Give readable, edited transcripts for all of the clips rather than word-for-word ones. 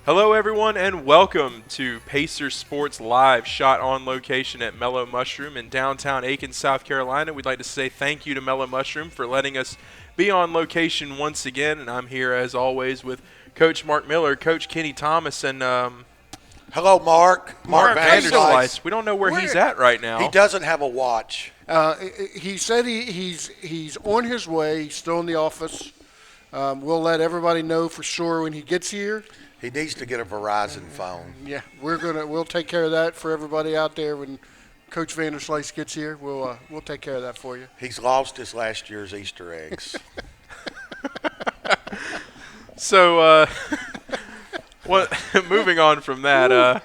Hello, everyone, and welcome to Pacer Sports Live, shot on location at Mellow Mushroom in downtown Aiken, South Carolina. We'd like to say thank you to Mellow Mushroom for letting us be on location once again, and I'm here, as always, with Coach Mark Miller, Coach Kenny Thomas, and hello, Mark. Mark Vanderslice. We don't know where he's at right now. He doesn't have a watch. He said he's on his way. He's still in the office. We'll let everybody know for sure when he gets here. He needs to get a Verizon phone. Yeah, we'll take care of that for everybody out there when Coach Vanderslice gets here. We'll take care of that for you. He's lost his last year's Easter eggs. So, moving on from that,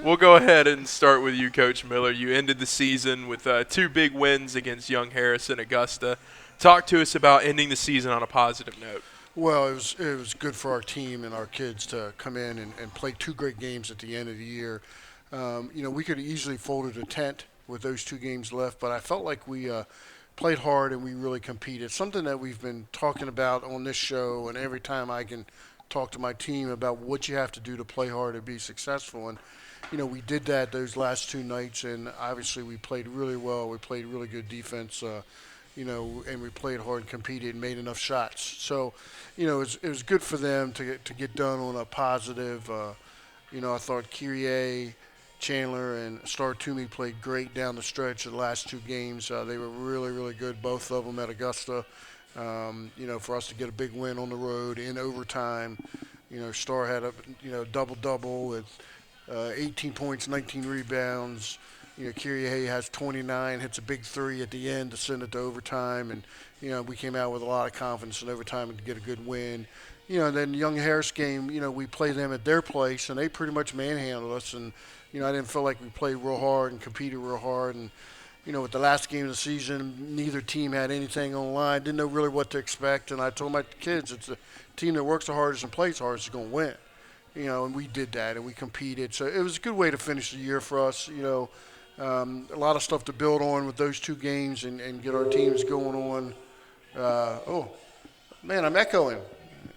we'll go ahead and start with you, Coach Miller. You ended the season with two big wins against Young Harris and Augusta. Talk to us about ending the season on a positive note. Well, it was good for our team and our kids to come in and play two great games at the end of the year. We could have easily folded a tent with those two games left, but I felt like we played hard and we really competed. Something that we've been talking about on this show, and every time I can talk to my team about what you have to do to play hard and be successful. And, we did that those last two nights, and obviously we played really well. We played really good defense. And we played hard and competed and made enough shots. So, it was good for them to get done on a positive. I thought Kyrie, Chandler, and Star Toomey played great down the stretch of the last two games. They were really, really good, both of them at Augusta. For us to get a big win on the road in overtime. Star had a double-double with 18 points, 19 rebounds. Kyrie has 29, hits a big three at the end to send it to overtime. And, we came out with a lot of confidence in overtime to get a good win. And then Young Harris game, we played them at their place, and they pretty much manhandled us. And, I didn't feel like we played real hard and competed real hard. And, with the last game of the season, neither team had anything on the line, didn't know really what to expect. And I told my kids, it's a team that works the hardest and plays hardest is going to win. And we did that, and we competed. So it was a good way to finish the year for us, a lot of stuff to build on with those two games and get our teams going on. I'm echoing.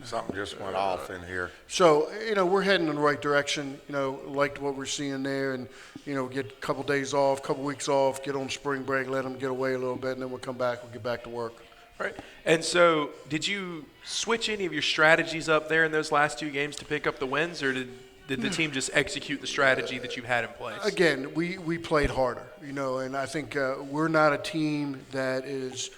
Something just went off in here. So, we're heading in the right direction. Liked what we're seeing there. And, get a couple days off, couple weeks off, get on spring break, let them get away a little bit, and then we'll come back, we'll get back to work. All right. And so did you switch any of your strategies up there in those last two games to pick up the wins, or did the team just execute the strategy that you had in place? Again, we played harder, and I think we're not a team that is,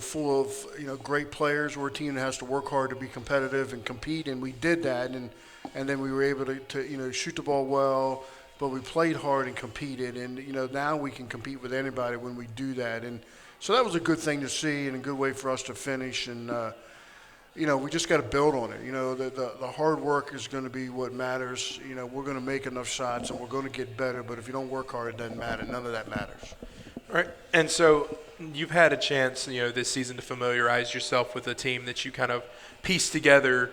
full of, great players. We're a team that has to work hard to be competitive and compete, and we did that. And then we were able to shoot the ball well, but we played hard and competed. And, now we can compete with anybody when we do that. And so that was a good thing to see and a good way for us to finish. And, we just got to build on it. The hard work is going to be what matters. We're going to make enough shots and we're going to get better. But if you don't work hard, it doesn't matter. None of that matters. All right. And so you've had a chance, this season to familiarize yourself with a team that you kind of pieced together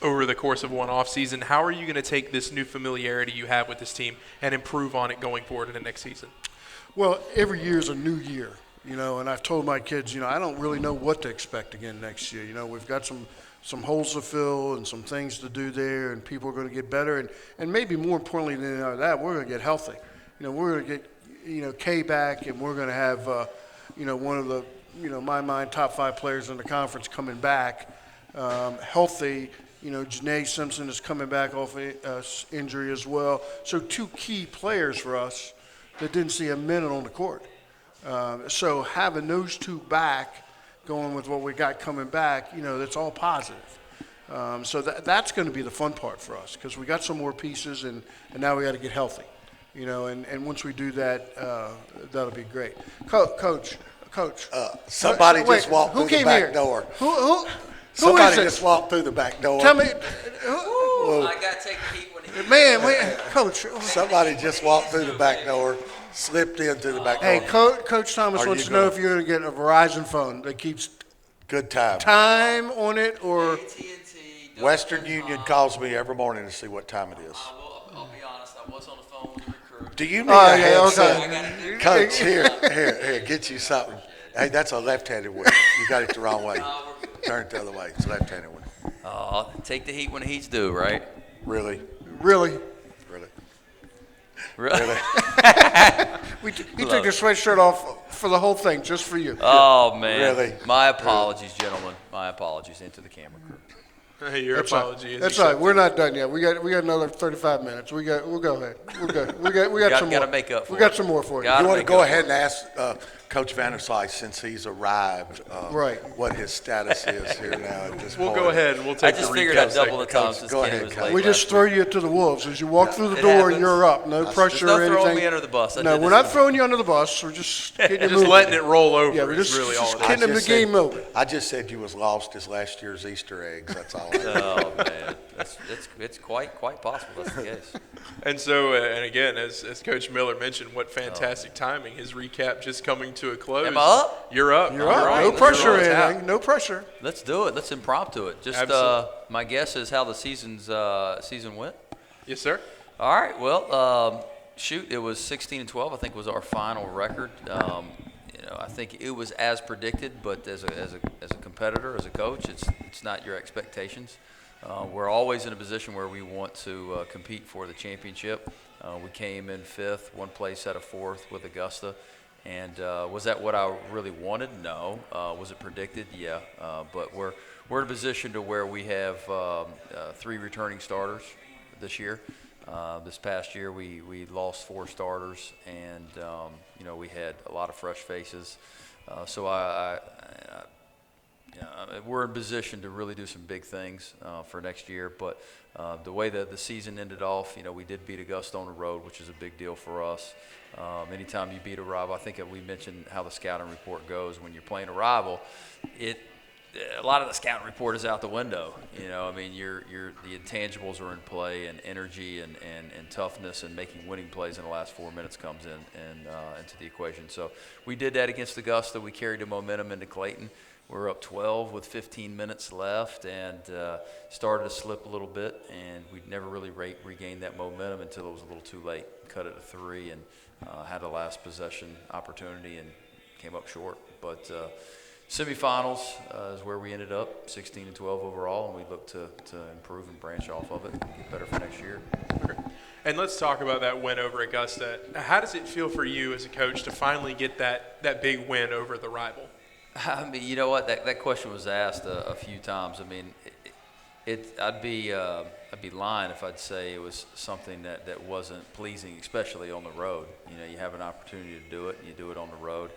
over the course of one off season. How are you going to take this new familiarity you have with this team and improve on it going forward in the next season? Well, every year is a new year. And I've told my kids, I don't really know what to expect again next year. We've got some holes to fill and some things to do there, and people are going to get better. And maybe more importantly than that, we're going to get healthy. We're going to get, K back, and we're going to have, one of the, my mind, top 5 players in the conference coming back healthy. Janae Simpson is coming back off injury as well. So 2 key players for us that didn't see a minute on the court. So having those 2 back, going with what we got coming back, that's all positive. So that's going to be the fun part for us because we got some more pieces and now we got to get healthy, and once we do that, that'll be great. Coach. Somebody just walked through the back door. Who Somebody is it? just walked through the back door. Tell me. I got to take the heat when he Coach. Somebody just walked through the back door. Slipped into the back door. Hey, Coach Thomas wants to know if you're going to get a Verizon phone that keeps good time on it or AT&T, Western Union calls me every morning to see what time it is. I'll be honest, I was on the phone with the recruiter. Do you need a headset? Okay. Coach, here, get you something. Hey, that's a left-handed one. You got it the wrong way. Turn it the other way. It's a left-handed one. Take the heat when the heat's due, right? Really? Really? Really? He took his sweatshirt off for the whole thing, just for you. Oh, man. Really? My apologies, gentlemen. My apologies into the camera crew. Hey, your apology is That's all right. We're not done yet. We got another 35 minutes. We'll go ahead. We'll go. We got some more. Gotta make up for We got it. some more for you. Gotta You want to make go up ahead for and ask Coach Vanderslice, since he's arrived, Right. what his status is here now at this We'll point. go ahead and we'll I take just the figured recap I'd double the segment. time since go Kenny ahead, was Coach. late. We just last throw week. you to the wolves as you walk through the It door and happens. you're up. No pressure There's or no throwing anything. me under the bus. I No, did we're this not one. throwing you under the bus. We're just getting you Just moving. letting it roll over. Yeah, we're is just, really just all it is. getting the just game said- moving. I just said you was lost as last year's Easter eggs. That's all. I said. Oh, man. It's quite possible that's the case. And so, and again, as Coach Miller mentioned, what fantastic timing. His recap just coming to a close. Am I up? You're up. You're up. right, No let's pressure or roll it out. anything. No pressure. Let's do it. Let's impromptu it. Just Absolutely. my guess is how the season went. Yes, sir. All right. Well, it was 16-12. I think was our final record. I think it was as predicted, but as a competitor, as a coach, it's not your expectations. We're always in a position where we want to compete for the championship. We came in 5th, one place out of 4th with Augusta. And was that what I really wanted? No. Was it predicted? Yeah. But we're in a position to where we have 3 returning starters this year. This past year we lost 4 starters, and we had a lot of fresh faces. So we're in position to really do some big things for next year. But the way that the season ended off, we did beat Augusta on the road, which is a big deal for us. Anytime you beat a rival, I think that we mentioned how the scouting report goes. When you're playing a rival, a lot of the scouting report is out the window. The intangibles are in play, and energy and toughness and making winning plays in the last 4 minutes comes into the equation. So we did that against Augusta. We carried the momentum into Clayton. We're up 12 with 15 minutes left, and started to slip a little bit, and we never really regained that momentum until it was a little too late. Cut it to 3 and had a last possession opportunity and came up short. But semifinals is where we ended up, 16-12 overall, and we look to improve and branch off of it and get better for next year. Okay. And let's talk about that win over Augusta. How does it feel for you as a coach to finally get that big win over the rival? I mean, you know what? That question was asked a few times. I mean, I'd be lying if I'd say it was something that wasn't pleasing, especially on the road. You have an opportunity to do it, and you do it on the road.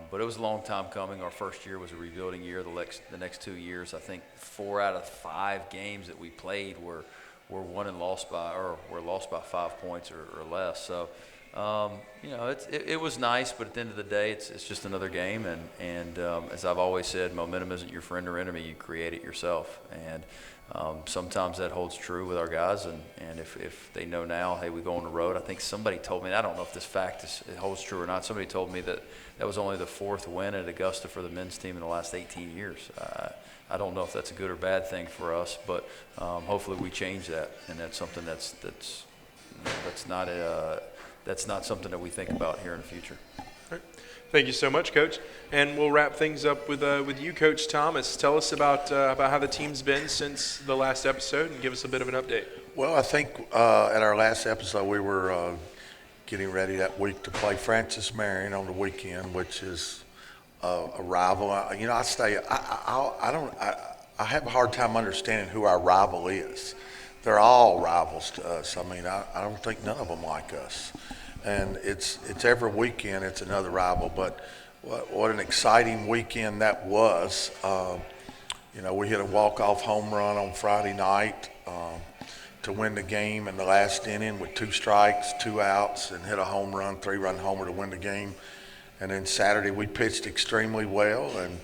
But it was a long time coming. Our first year was a rebuilding year. The next 2 years, I think 4 out of 5 games that we played were won and lost by, or were lost by 5 points or less. So. It was nice, but at the end of the day, it's just another game. And as I've always said, momentum isn't your friend or enemy. You create it yourself. And sometimes that holds true with our guys. And if they know now, hey, we go on the road. I think somebody told me, and I don't know if this fact it holds true or not. Somebody told me that was only the 4th win at Augusta for the men's team in the last 18 years. I don't know if that's a good or bad thing for us, but hopefully we change that. And that's something that's not something that we think about here in the future. All right. Thank you so much, Coach. And we'll wrap things up with you, Coach Thomas. Tell us about how the team's been since the last episode, and give us a bit of an update. Well, I think at our last episode we were getting ready that week to play Francis Marion on the weekend, which is a rival. I have a hard time understanding who our rival is. They're all rivals to us. I mean, I don't think none of them like us. And it's every weekend it's another rival. But what an exciting weekend that was. We hit a walk-off home run on Friday night to win the game in the last inning with 2 strikes, 2 outs, and hit a home run, 3-run homer to win the game. And then Saturday we pitched extremely well and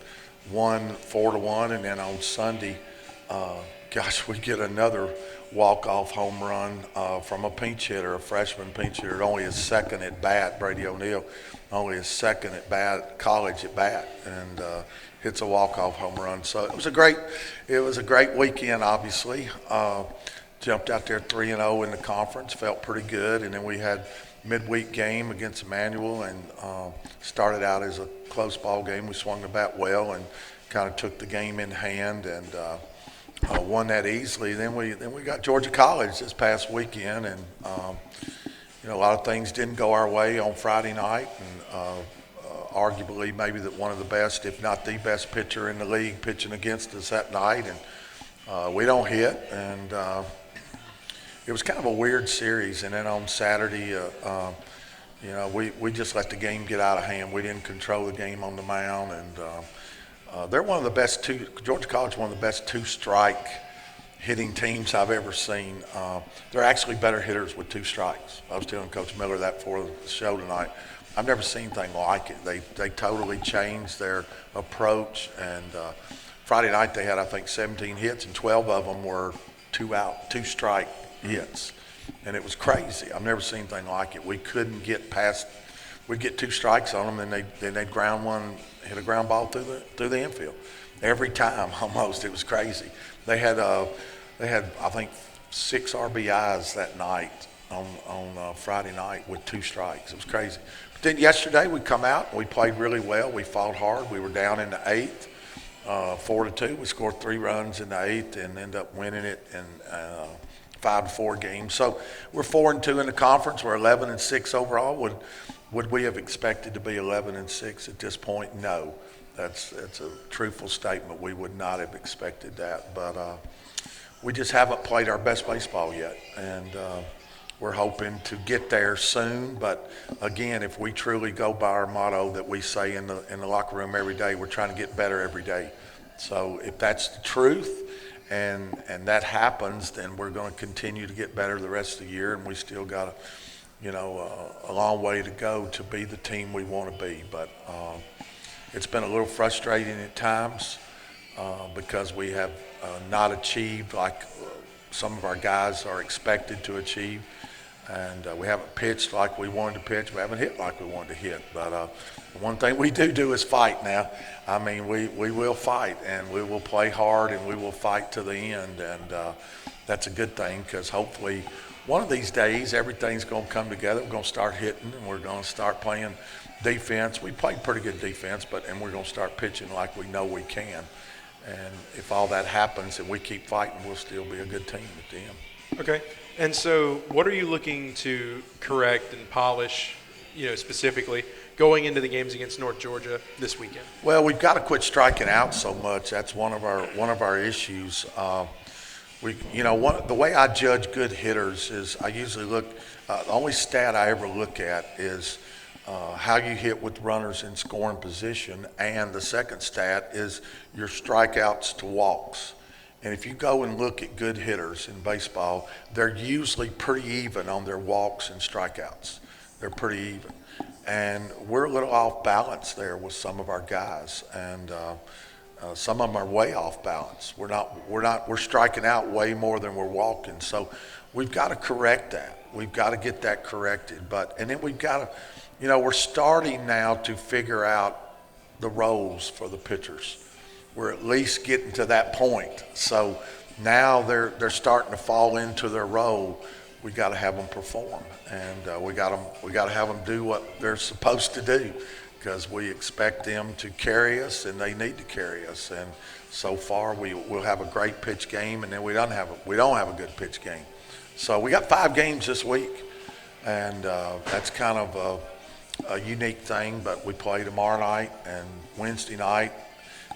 won 4-1. And then on Sunday, we get another walk-off home run from a pinch hitter, a freshman pinch hitter, only his second at bat, Brady O'Neill, only his second at bat, college at bat, and hits a walk-off home run. So it was a great weekend. Obviously, jumped out there 3-0 in the conference, felt pretty good, and then we had midweek game against Emmanuel, and started out as a close ball game. We swung the bat well and kind of took the game in hand, and won that easily. Then we got Georgia College this past weekend, and a lot of things didn't go our way on Friday night, and arguably maybe one of the best, if not the best pitcher in the league pitching against us that night, and we don't hit, and it was kind of a weird series. And then on Saturday, we just let the game get out of hand. We didn't control the game on the mound, and they're one of the best Georgia College, one of the best two-strike hitting teams I've ever seen. They're actually better hitters with 2 strikes. I was telling Coach Miller that before the show tonight. I've never seen anything like it. They totally changed their approach, and Friday night they had, I think, 17 hits, and 12 of them were 2-strike hits, and it was crazy. I've never seen anything like it. We couldn't get past. We'd get 2 strikes on them, and they'd ground one, hit a ground ball through the infield every time almost. It was crazy. They had I think 6 RBIs that night on Friday night with 2 strikes. It was crazy. But then yesterday we come out and we played really well. We fought hard. We were down in the 8th, 4-2. We scored 3 runs in the 8th and ended up winning it in 5-4 game. So we're 4-2 in the conference. We're 11-6 overall. Would we have expected to be 11-6 at this point? No. That's a truthful statement. We would not have expected that. But we just haven't played our best baseball yet, and we're hoping to get there soon. But again, if we truly go by our motto that we say in the locker room every day, we're trying to get better every day. So if that's the truth, and that happens, then we're going to continue to get better the rest of the year, and we still got a long way to go to be the team we want to be. But it's been a little frustrating at times because we have not achieved like some of our guys are expected to achieve, and we haven't pitched like we wanted to pitch. We haven't hit like we wanted to hit. But one thing we do is fight now. I mean, we will fight, and we will play hard, and we will fight to the end, and that's a good thing, because hopefully one of these days everything's going to come together. We're going to start hitting, and we're going to start playing defense. We played pretty good defense, and we're going to start pitching like we know we can. And if all that happens and we keep fighting, we'll still be a good team at the end. Okay. And so what are you looking to correct and polish, specifically going into the games against North Georgia this weekend? Well, we've got to quit striking out so much. That's one of our issues. The way I judge good hitters is I usually look. The only stat I ever look at is how you hit with runners in scoring position, and the second stat is your strikeouts to walks. And if you go and look at good hitters in baseball, they're usually pretty even on their walks and strikeouts. They're pretty even. And we're a little off balance there with some of our guys, and some of them are way off balance. We're striking out way more than we're walking. So we've got to correct that. We've got to get that corrected. And then we've got to, we're starting now to figure out the roles for the pitchers. We're at least getting to that point. So now they're starting to fall into their role. We got to have them perform, and we got to have them do what they're supposed to do, because we expect them to carry us, and they need to carry us. And so far, we'll have a great pitch game, and then we don't have a good pitch game. So we got 5 games this week, and that's kind of a unique thing. But we play tomorrow night and Wednesday night,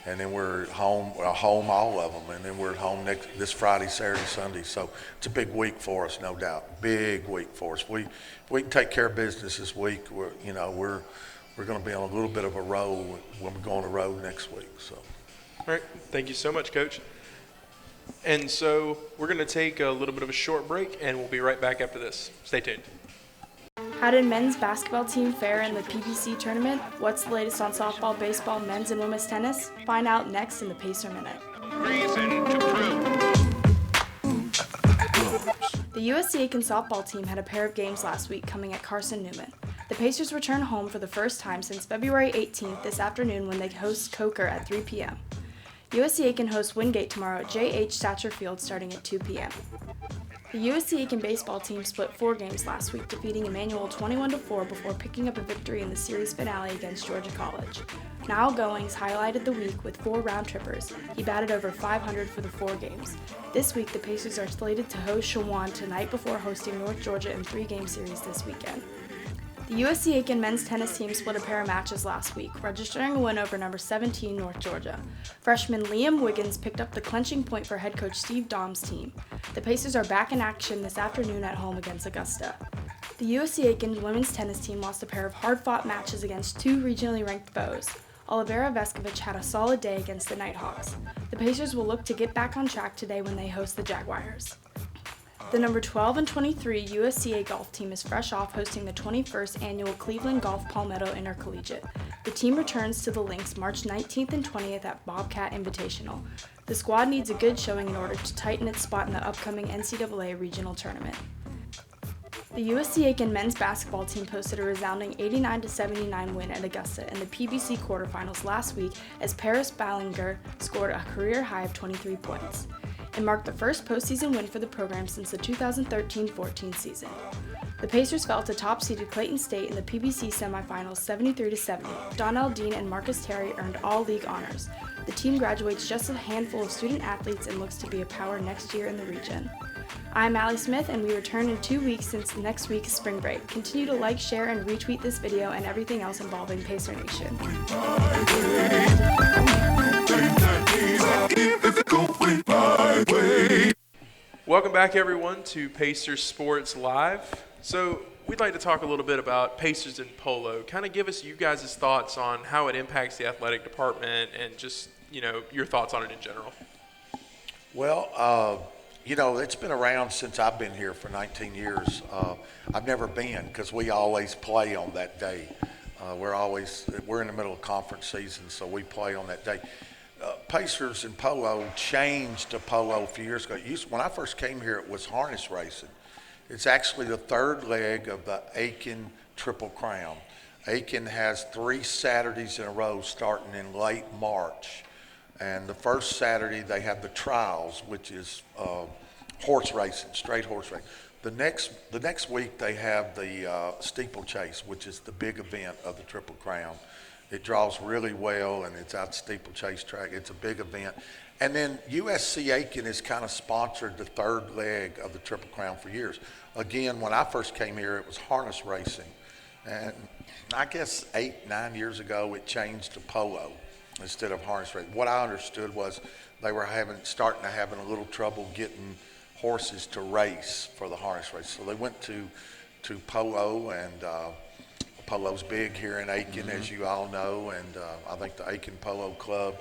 and then we're home all of them, and then we're at home this Friday, Saturday, Sunday. So it's a big week for us, no doubt. Big week for us. If we can take care of business this week, we're going to be on a little bit of a roll when we go on the road next week. So. All right. Thank you so much, Coach. And so we're going to take a little bit of a short break, and we'll be right back after this. Stay tuned. How did men's basketball team fare in the PBC tournament? What's the latest on softball, baseball, men's and women's tennis? Find out next in the Pacer Minute. The USC Aiken softball team had a pair of games last week coming at Carson Newman. The Pacers return home for the first time since February 18th this afternoon when they host Coker at 3 p.m. USC Aiken hosts Wingate tomorrow at J.H. Satcher Field starting at 2 p.m. The USC Aiken baseball team split 4 games last week, defeating Emmanuel 21-4 before picking up a victory in the series finale against Georgia College. Niall Goings highlighted the week with 4 round-trippers. He batted over .500 for the 4 games. This week, the Pacers are slated to host Shawan tonight before hosting North Georgia in 3-game series this weekend. The USC Aiken men's tennis team split a pair of matches last week, registering a win over number 17 North Georgia. Freshman Liam Wiggins picked up the clinching point for head coach Steve Dom's team. The Pacers are back in action this afternoon at home against Augusta. The USC Aiken women's tennis team lost a pair of hard-fought matches against 2 regionally ranked foes. Olivera Veskovich had a solid day against the Nighthawks. The Pacers will look to get back on track today when they host the Jaguars. The number 12 and 23 USCA golf team is fresh off hosting the 21st annual Cleveland Golf Palmetto Intercollegiate. The team returns to the links March 19th and 20th at Bobcat Invitational. The squad needs a good showing in order to tighten its spot in the upcoming NCAA regional tournament. The USC Aiken men's basketball team posted a resounding 89-79 win at Augusta in the PBC quarterfinals last week as Paris Ballinger scored a career high of 23 points. It marked the first postseason win for the program since the 2013-14 season. The Pacers fell to top-seeded Clayton State in the PBC semifinals 73-70. Donnell Dean and Marcus Terry earned all-league honors. The team graduates just a handful of student athletes and looks to be a power next year in the region. I'm Allie Smith, and we return in 2 weeks since next week's spring break. Continue to like, share, and retweet this video and everything else involving Pacer Nation. Welcome back, everyone, to Pacers Sports Live. So we'd like to talk a little bit about Pacers and polo. Kind of give us you guys' thoughts on how it impacts the athletic department and just, your thoughts on it in general. Well, it's been around since I've been here for 19 years. I've never been because we always play on that day. We're in the middle of conference season, so we play on that day. Pacers and polo changed to polo a few years ago. When I first came here, it was harness racing. It's actually the 3rd leg of the Aiken Triple Crown. Aiken has 3 Saturdays in a row starting in late March. And the first Saturday, they have the trials, which is horse racing, straight horse racing. The next week, they have the steeplechase, which is the big event of the Triple Crown. It draws really well, and it's out steeplechase track. It's a big event. And then USC Aiken has kind of sponsored the 3rd leg of the Triple Crown for years. Again, when I first came here, it was harness racing. And I guess 8-9 years ago, it changed to polo instead of harness racing. What I understood was they were starting to have a little trouble getting horses to race for the harness race. So they went to polo, and polo's big here in Aiken, as you all know, and I think the Aiken Polo Club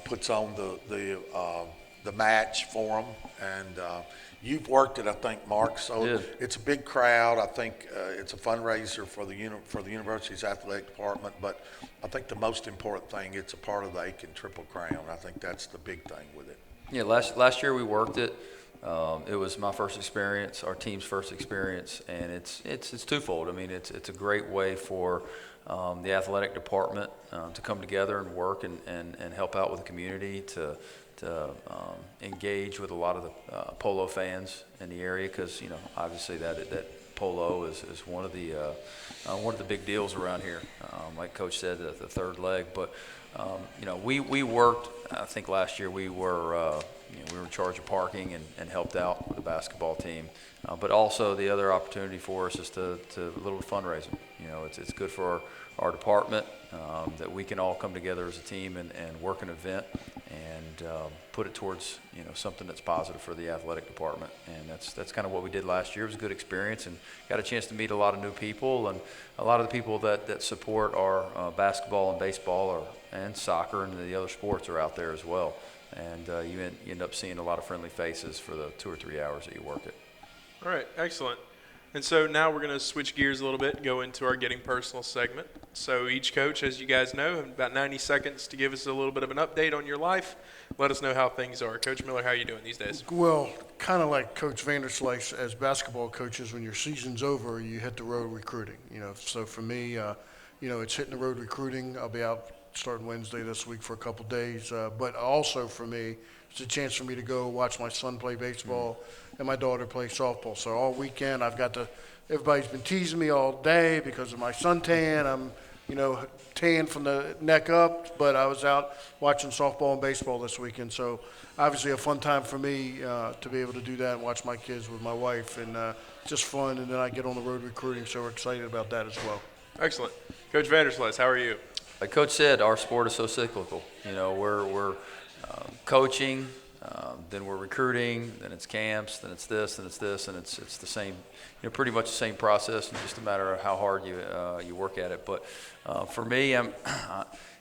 puts on the match for them, and you've worked it, I think, Mark. So yeah. It's a big crowd. I think it's a fundraiser for the university's athletic department. But I think the most important thing, it's a part of the Aiken Triple Crown. I think that's the big thing with it. Yeah, last year we worked it. It was my first experience, our team's first experience, and it's twofold. I mean, it's a great way for the athletic department to come together and work and help out with the community, to engage with a lot of the polo fans in the area, because obviously that polo is one of the big deals around here. Like Coach said, the 3rd leg, but we worked. I think last year we were in charge of parking and helped out with the basketball team, but also the other opportunity for us is to a little fundraising. It's good for our department that we can all come together as a team and work an event and put it towards something that's positive for the athletic department. And that's kind of what we did last year. It was a good experience and got a chance to meet a lot of new people, and a lot of the people that support our basketball and baseball and soccer and the other sports are out there as well. And you end up seeing a lot of friendly faces for the 2 or 3 hours that you work it. All right, excellent. And so now we're going to switch gears a little bit and go into our Getting Personal segment. So each coach, as you guys know, have about 90 seconds to give us a little bit of an update on your life. Let us know how things are. Coach Miller, how are you doing these days? Well, kind of like Coach Vanderslice, as basketball coaches, when your season's over, you hit the road recruiting. So for me, it's hitting the road recruiting. I'll be out starting Wednesday this week for a couple days. But also for me, it's a chance for me to go watch my son play baseball and my daughter play softball. So all weekend I've got to. Everybody's been teasing me all day because of my suntan. I'm, tan from the neck up, but I was out watching softball and baseball this weekend. So obviously a fun time for me to be able to do that and watch my kids with my wife, and just fun. And then I get on the road recruiting, so we're excited about that as well. Excellent. Coach Vanderslice, how are you? Like Coach said, our sport is so cyclical. We're coaching, then we're recruiting, then it's camps, then it's this, and it's the same, pretty much the same process, and just a matter of how hard you work at it. But for me,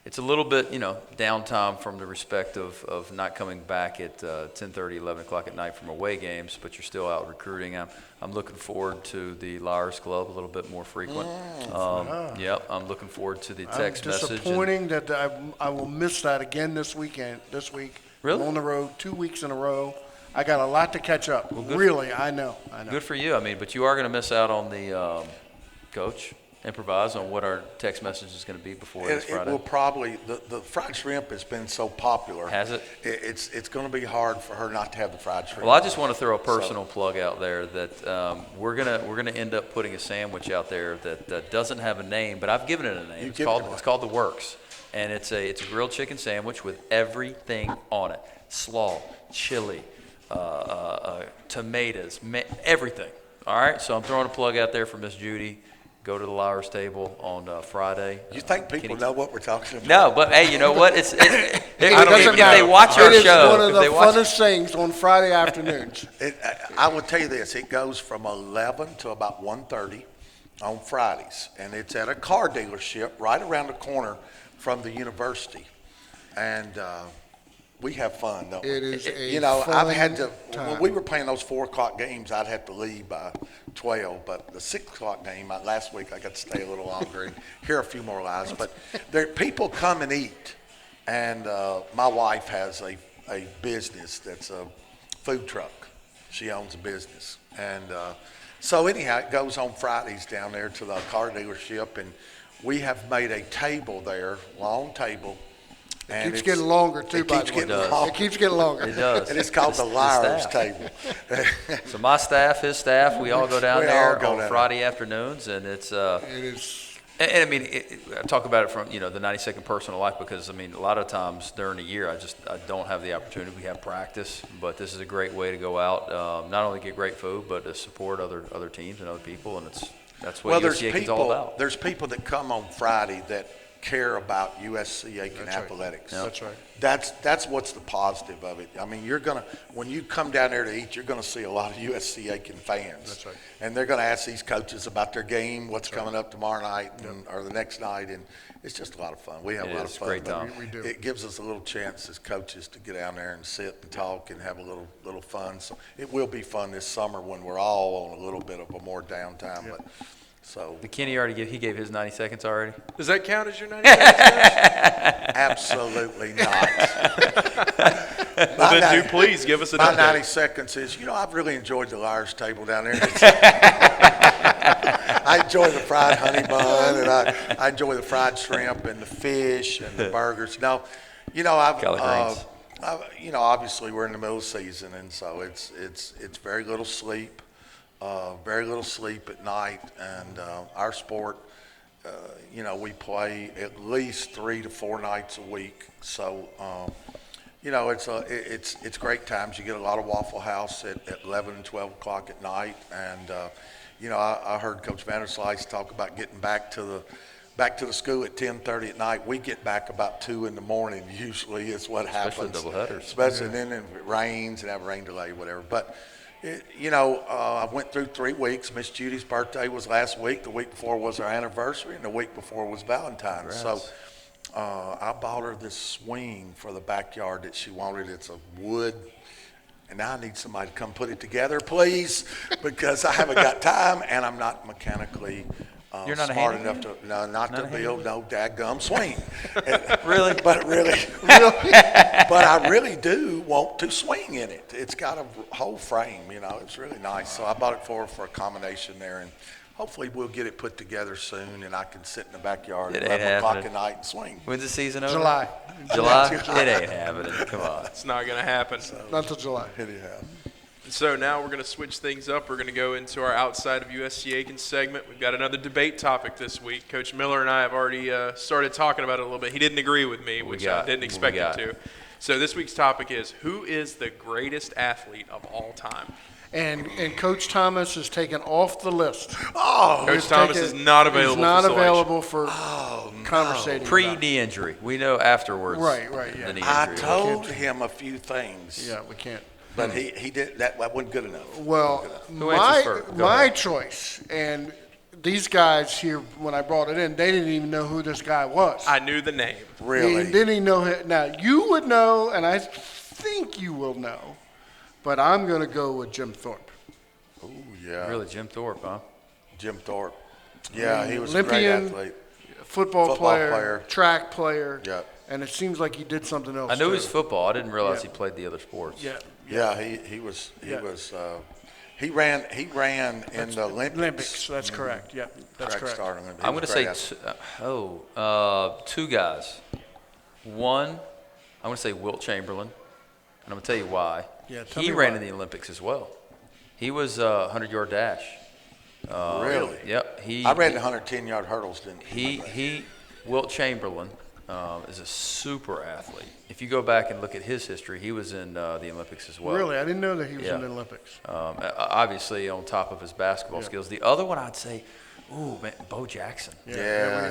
it's a little bit, downtime from the respect of not coming back at 10:30, 11 o'clock at night from away games, but you're still out recruiting. I'm looking forward to the Liars Club a little bit more frequent. Yep, I'm looking forward to the text message. It's disappointing that I will miss that again this week. Really? I'm on the road 2 weeks in a row. I got a lot to catch up. Well, I know. Good for you. But you are going to miss out on the coach. Improvise on what our text message is going to be before this Friday. It will probably the fried shrimp has been so popular. Has it? It's going to be hard for her not to have the fried shrimp. Well, I just want to throw a personal plug out there that we're gonna end up putting a sandwich out there that doesn't have a name, but I've given it a name. It's called The Works, and it's a grilled chicken sandwich with everything on it: slaw, chili, tomatoes, everything. All right, so I'm throwing a plug out there for Miss Judy. Go to the Liars Table on Friday. You think people know what we're talking about? No, but hey, you know what? If they watch our show, it is one of the funnest things on Friday afternoons. I will tell you this: it goes from 11 to about 1:30 on Fridays, and it's at a car dealership right around the corner from the university, and we have fun, don't we? It is I've had to. time. When we were playing those 4 o'clock games, I'd have to leave by 12. But the 6 o'clock game, last week I got to stay a little longer and hear a few more lies. But people come and eat, and my wife has a business that's a food truck. She owns a business, and so anyhow, it goes on Fridays down there to the car dealership, and we have made a table there, long table. It keeps getting longer, too, by the way. It keeps getting longer. It does. And it's called the Liars Table. So my staff, his staff, we all go down there on Friday afternoons, and it's it is. And I talk about it from the 90-second personal life, because a lot of times during the year I don't have the opportunity. We have practice, but this is a great way to go out, not only get great food, but to support other teams and other people, and that's what USC Aiken's all about. There's people that come on Friday that care about USC Aiken athletics. That's right. That's what's the positive of it. When you come down there to eat, you're gonna see a lot of USC Aiken fans. That's right. And they're gonna ask these coaches about their game, what's coming up tomorrow night or the next night, and it's just a lot of fun. We have a lot of fun. Great time. We do. It gives us a little chance as coaches to get down there and sit and talk and have a little fun. So it will be fun this summer when we're all on a little bit of a more downtime. But so McKinney he gave his 90 seconds already. Does that count as your 90 seconds? Absolutely not. Well, then please give us an update. My 90 seconds is, I've really enjoyed the Liars Table down there. I enjoy the fried honey bun, and I enjoy the fried shrimp and the fish and the burgers. Now, obviously we're in the middle of the season, and so it's very little sleep. Very little sleep at night, and our sport, we play at least 3 to 4 nights a week. So, it's great times. You get a lot of Waffle House at 11 and 12 o'clock at night, and I heard Coach Vanderslice talk about getting back to the school at 10:30 at night. We get back about 2 in the morning. Usually, is what happens. Especially doubleheaders. Especially then if it rains and have a rain delay, whatever. But I went through 3 weeks. Miss Judy's birthday was last week. The week before was our anniversary, and the week before was Valentine's. Congrats. So I bought her this swing for the backyard that she wanted. It's a wood, and now I need somebody to come put it together, please, because I haven't got time, and I'm not mechanically You're not smart a enough to build no dadgum swing. Really? But I really do want to swing in it. It's got a whole frame, it's really nice. So I bought it for a combination there, and hopefully we'll get it put together soon, and I can sit in the backyard It at ain't 11 o'clock happening. at night and swing. When's the season over? July. July? It ain't happening. Come on. It's not going to happen. Not until July. Anyhow. So now we're going to switch things up. We're going to go into our Outside of USC Aiken segment. We've got another debate topic this week. Coach Miller and I have already started talking about it a little bit. He didn't agree with me, which I didn't expect him to. So this week's topic is, who is the greatest athlete of all time? And Coach Thomas is taken off the list. Oh, Coach Thomas is not available. He's not for selection. available for conversating. about. Pre-knee injury. We know afterwards. Right, yeah. The knee I injury. told him a few things. Yeah, we can't. But he did that wasn't good enough. Well, Who answers first? Go my ahead. choice, and these guys here, when I brought it in, they didn't even know who this guy was. I knew the name. Really? He didn't even know him. Now, you would know, and I think you will know, but I'm going to go with Jim Thorpe. Oh, yeah. Really, Jim Thorpe, huh? Jim Thorpe. Yeah, he was a great Olympian, athlete. Football player, player. track player, Yeah. and it seems like he did something else, I knew too. it was football. I didn't realize Yeah. he played the other sports. Yeah. Yeah, he was he ran in the Olympics. That's correct. Yeah, that's Track correct. star Olympics. I'm going to say two guys. One, I'm going to say Wilt Chamberlain, and I'm going to tell you why. Yeah, tell he me ran why. in the Olympics as well. He was a 100-yard dash. Really? Yep. I ran the 110-yard hurdles, didn't Wilt Chamberlain is a super athlete. If you go back and look at his history, he was in the Olympics as well. Really? I didn't know that he was Yeah. in the Olympics. Obviously, on top of his basketball skills. The other one, I'd say, Bo Jackson. Yeah,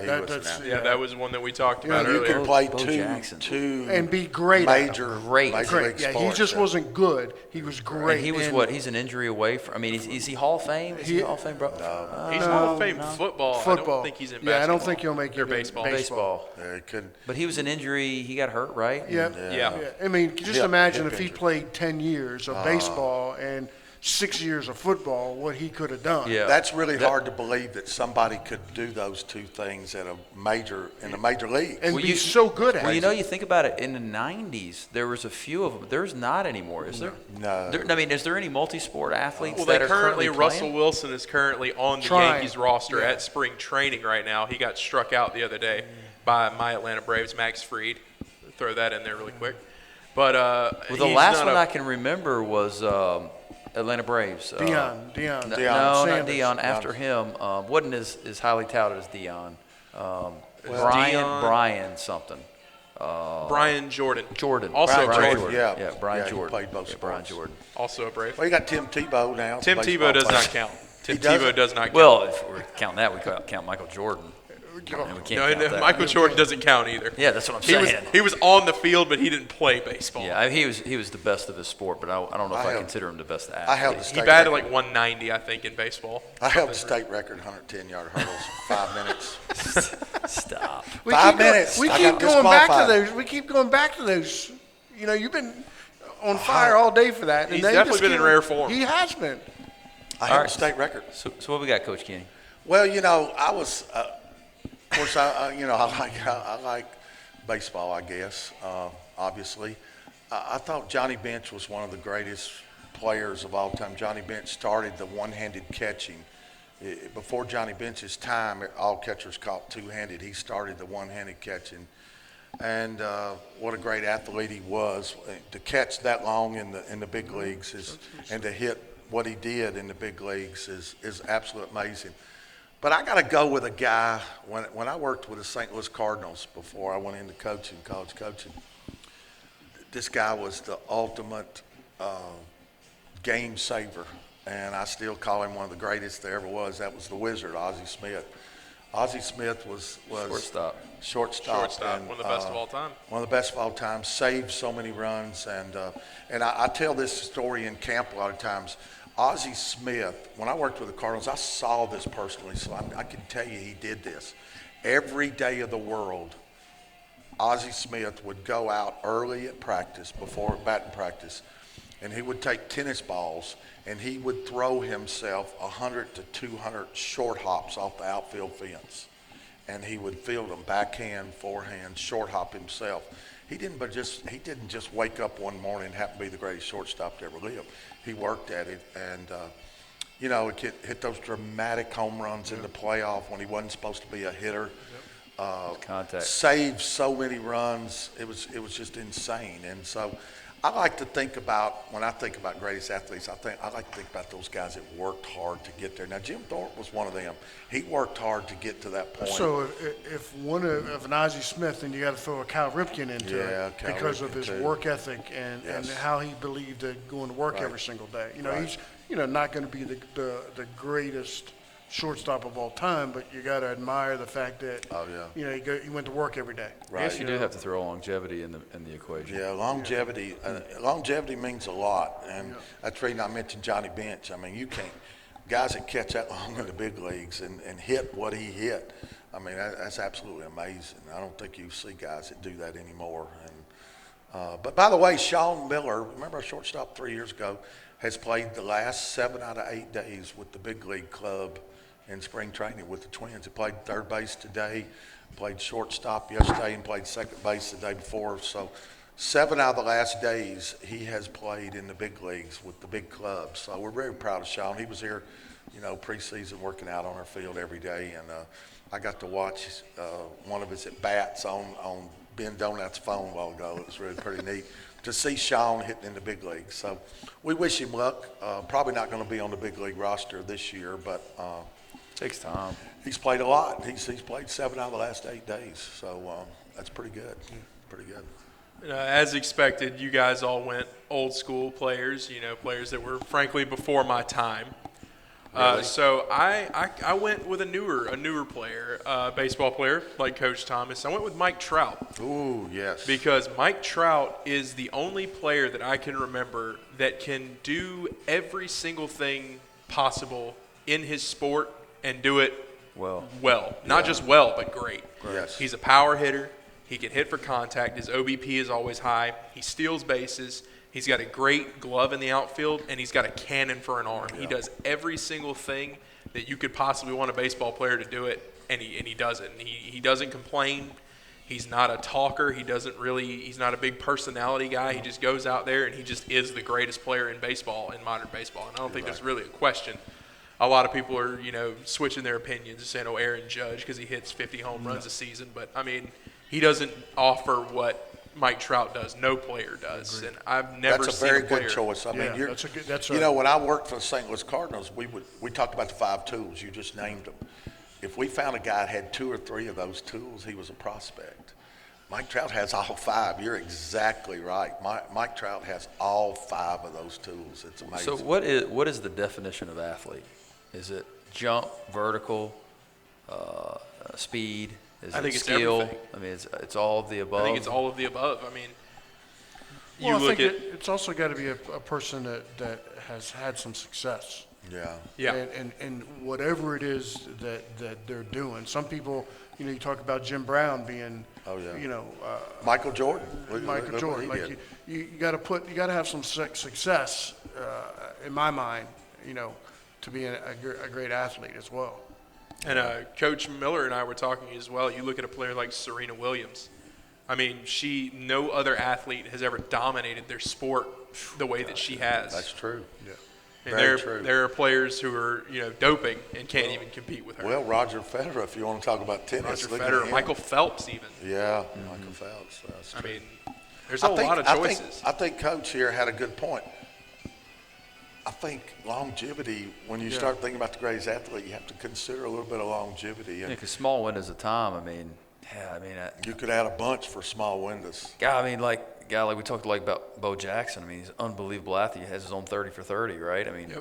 he was an that's athlete. Yeah, that was one that we talked about You earlier. can play Bo two Jackson. And be great at major, Great. major Great. league Yeah, sports. he just wasn't good. He was great. And he was And what? He's an injury away from. I mean, is he Hall of Fame? Is he Hall of Fame, bro? He's Hall of Fame football. I don't think he's in basketball. Yeah, I don't think he'll make it Or in baseball. Baseball. Yeah, he couldn't. But he was an injury. He got hurt, right? Yeah. Yeah. I mean, just Hip- imagine hip if he injury. played 10 years of baseball and 6 years of football, what he could have done. Yeah. That's really hard to believe that somebody could do those two things in the major league. And Well, be you- so good at Well, it. you know, you think about it. In the '90s, there was a few of them. There's not anymore, is there? No. I mean, is there any multi-sport athletes Well, that they are currently Russell playing? Wilson is currently on the Trying. Yankees roster Yeah. at spring training right now. He got struck out the other day by my Atlanta Braves, Max Fried. Throw that in there really quick. But Well, the he's last not one a- I can remember was Atlanta Braves. Dion. No, Deion not Sanders. Dion. After him, wasn't as highly touted as Dion. Deion- Brian something. Brian Jordan. Jordan. Also Brian Brave. Jordan. Yeah. Yeah, Brian Yeah, he Jordan. played both Yeah, Brian sports. Jordan. Also a Brave. Well, you got Tim Tebow now. Tim baseball Tebow does player. not count. Tim He doesn't? Tebow does not count. Well, if we're counting that, we count Michael Jordan. And we can't no, count that. Michael Jordan doesn't count either. Yeah, that's what I'm He was, saying. he was on the field, but he didn't play baseball. Yeah, he was the best of his sport, but I don't know if I held- consider him the best athlete. I held the He state batted record. like 190, I think, in baseball. I held the state record 110-yard hurdles, 5 minutes. Stop. We 5 keep go- minutes. We I keep got going back to disqualified. those. We keep going back to those. You know, you've been on fire all day for that. and He's they definitely just been in keep- rare form. He has been. I held right. the state record. So what we got, Coach Kenny? Well, you know, I was, of course, I like baseball, I guess, obviously. I thought Johnny Bench was one of the greatest players of all time. Johnny Bench started the one-handed catching. Before Johnny Bench's time, all catchers caught two-handed. He started the one-handed catching. And what a great athlete he was. To catch that long in the big leagues and to hit what he did in the big leagues is absolutely amazing. But I got to go with a guy, when I worked with the St. Louis Cardinals before I went into coaching, college coaching, this guy was the ultimate game saver, and I still call him one of the greatest there ever was. That was the Wizard, Ozzie Smith. Ozzie Smith was shortstop, and, one of the best of all time. One of the best of all time, saved so many runs, and I tell this story in camp a lot of times. Ozzie Smith, when I worked with the Cardinals, I saw this personally, so I can tell you he did this. Every day of the world, Ozzie Smith would go out early at practice, before batting practice, and he would take tennis balls and he would throw himself 100 to 200 short hops off the outfield fence. And he would field them backhand, forehand, short hop himself. He didn't just wake up one morning and happen to be the greatest shortstop to ever live. He worked at it, and you know, he could hit those dramatic home runs in the playoff when he wasn't supposed to be a hitter. Contact. Saved so many runs. It was just insane. And so I like to think about, when I think about greatest athletes, I like to think about those guys that worked hard to get there. Now, Jim Thorpe was one of them. He worked hard to get to that point. So if one of an Ozzie Smith, then you got to throw a Cal Ripken into it Cal because Ripken of his too. work ethic and how he believed in going to work every single day. You know, he's not going to be the greatest shortstop of all time, but you got to admire the fact that he went to work every day. I guess you do have to throw longevity in the equation. Yeah, longevity. Longevity means a lot, and that's the reason I mentioned Johnny Bench. I mean, you can't guys that catch that long in the big leagues and hit what he hit. I mean, that's absolutely amazing. I don't think you see guys that do that anymore. And but by the way, Sean Miller, remember our shortstop 3 years ago, has played the last 7 out of 8 days with the big league club in spring training with the Twins. He played third base today, played shortstop yesterday, and played second base the day before. So 7 out of the last days he has played in the big leagues with the big clubs. So we're very proud of Sean. He was here, preseason working out on our field every day, and I got to watch one of his at-bats on Ben Donat's phone a while ago. It was really pretty neat to see Sean hitting in the big leagues. So we wish him luck. Probably not going to be on the big league roster this year, but takes time. He's played a lot. He's played 7 out of the last 8 days, so that's pretty good. Pretty good. As expected, you guys all went old school players. Players that were frankly before my time. Really? So I went with a newer player, baseball player like Coach Thomas. I went with Mike Trout. Ooh, yes. Because Mike Trout is the only player that I can remember that can do every single thing possible in his sport and do it well. Not just well, but great. Yes. He's a power hitter. He can hit for contact. His OBP is always high. He steals bases. He's got a great glove in the outfield, and he's got a cannon for an arm. Yeah. He does every single thing that you could possibly want a baseball player to do it, and he does it. And he doesn't complain. He's not a talker. He's not a big personality guy. He just goes out there, and he just is the greatest player in baseball, in modern baseball. And I don't think there's really a question. A lot of people are, switching their opinions and saying, Aaron Judge, because he hits 50 home runs a season. But, I mean, he doesn't offer what Mike Trout does. No player does. And I've never seen a player. That's a very good choice. I mean, when I worked for the St. Louis Cardinals, we talked about the 5 tools. You just named them. If we found a guy that had 2 or 3 of those tools, he was a prospect. Mike Trout has all 5. You're exactly right. Mike Trout has all 5 of those tools. It's amazing. So what is the definition of athlete? Is it jump, vertical, speed? Is it skill? Everything. I mean, it's all of the above. I think it's all of the above. I mean, it's also got to be a person that has had some success. Yeah. And whatever it is that they're doing. Some people, you talk about Jim Brown being, Michael Jordan. Michael Jordan. Like you got to have some success, in my mind, to be a great athlete as well. And Coach Miller and I were talking as well. You look at a player like Serena Williams. I mean, no other athlete has ever dominated their sport the way that she has. That's true. Yeah. And there are players who are, doping and can't even compete with her. Well, Roger Federer, if you want to talk about tennis. Roger Federer, Michael Phelps even. Yeah, Michael Phelps. That's true. I mean, there's a lot of choices. I think Coach here had a good point. I think longevity, when you start thinking about the greatest athlete, you have to consider a little bit of longevity. Because small windows of time, you could add a bunch for small windows. Yeah, I mean, like we talked about Bo Jackson. I mean, he's an unbelievable athlete. He has his own 30 for 30, right? I mean,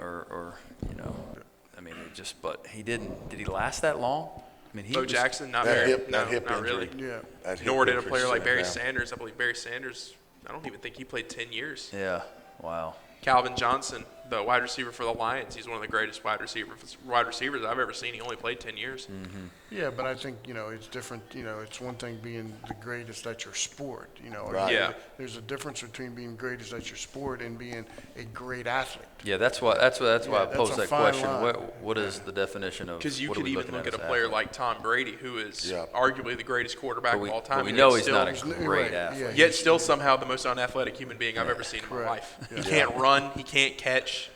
but he didn't. Did he last that long? I mean, Bo Jackson, not really. Yeah. Nor did a player like Barry Sanders. I believe Barry Sanders, I don't even think he played 10 years. Yeah, wow. Calvin Johnson, the wide receiver for the Lions, he's one of the greatest wide receivers I've ever seen. He only played 10 years. Mm-hmm. Yeah, but I think, it's different. It's one thing being the greatest at your sport. Right. Yeah. There's a difference between being greatest at your sport and being a great athlete. Yeah, that's why I posed that question. Line. What is the definition of? Because you could even look at a player like Tom Brady, who is arguably the greatest quarterback of all time. But we know he's not a great athlete. Yeah, yet still somehow the most unathletic human being I've ever seen in my life. Yeah. He can't run. He can't catch.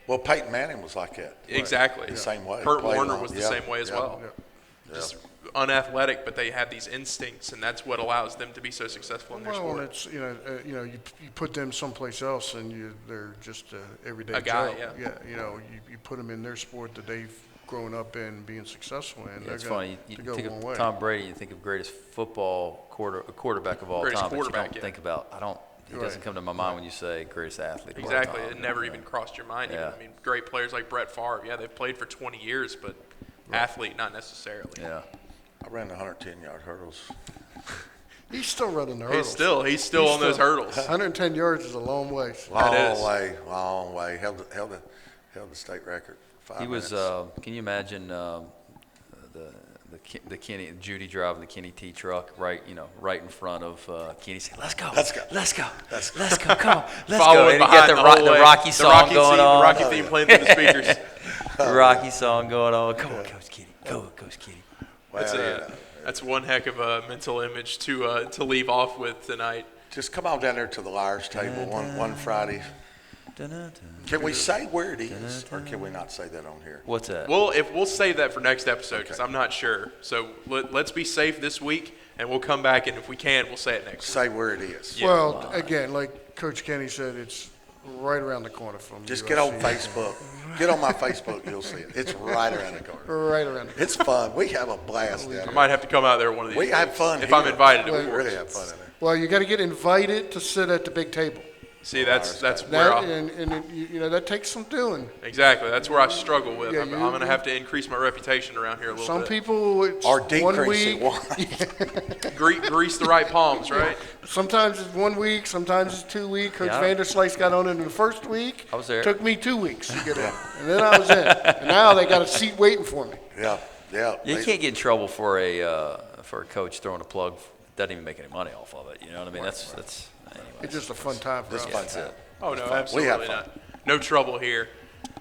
Well, Peyton Manning was like that. Exactly. The same way. Kurt Played Warner on- was the yeah, same way as yeah, well. yeah. Just unathletic, but they have these instincts, and that's what allows them to be so successful in their Well, sport. and it's you put them someplace else, and they're just everyday A guy, Joe. yeah. You put them in their sport that they've grown up in, being successful in. Yeah, they're it's gonna funny. You go think one of way. Tom Brady, you think of greatest quarterback of all Greatest time, but you quarterback, don't yeah. think about. He doesn't come to my mind when you say greatest athlete. of all Exactly. time. It never even crossed your mind. Yeah. I mean, great players like Brett Favre, yeah, they've played for 20 years, but athlete, not necessarily. Yeah. I ran the 110-yard hurdles. He's still running the hurdles. He's still on those hurdles. 110 yards is a long way. Long way. Held the state record. 5 He was. minutes. Can you imagine the Kenny Judy driving the Kenny T truck right in front of Kenny saying, "Let's go, Let's go. let's go, Let's go. let's go, come on, let's go." Following And you behind got the whole the way. Rocky song going on. The Rocky theme playing through the speakers. The Rocky song going on. Come on, Coach Kenny. Go, Coach Kenny. Well, That's one heck of a mental image to leave off with tonight. just come on down there to the Liars Table one Friday. Can we say where it is, or can we not say that on here? What's that? We'll save that for next episode because I'm not sure. So let's be safe this week, and we'll come back, and if we can, we'll say it next week. Say where it is. Yeah. Well, again, like Coach Kenny said, it's right around the corner from Just USC. get on Facebook. Get on my Facebook, you'll see it. It's right around the corner. Right around the It's fun. We have a blast down I there. might have to come out there one of these We days. have fun if here. I'm invited. Well, Of We course. really have fun in there. Well, you got to get invited to sit at the big table. See, that's where That, and that takes some doing. exactly that's where I struggle with. Yeah, I'm going to have to increase my reputation around here a little Some bit. people, it's Or 1 decreasing week. one. Grease the right palms, right? Sometimes it's 1 week, sometimes it's 2 weeks. Coach Yeah. Vanderslice got on it in the first week. I was there. Took me 2 weeks to get in. And then I was in. And now they got a seat waiting for me. Yeah. You can't get in trouble for a coach throwing a plug. Doesn't even make any money off of it. You know what I mean? That's anyway. It's just a fun time for us. That's it. Oh, no, We have absolutely fun. not. No trouble here.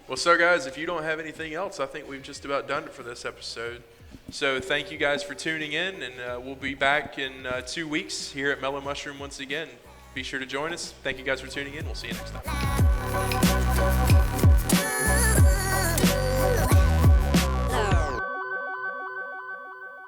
Well, so, guys, if you don't have anything else, I think we've just about done it for this episode. So thank you guys for tuning in, and we'll be back in 2 weeks here at Mellow Mushroom once again. Be sure to join us. Thank you guys for tuning in. We'll see you next time.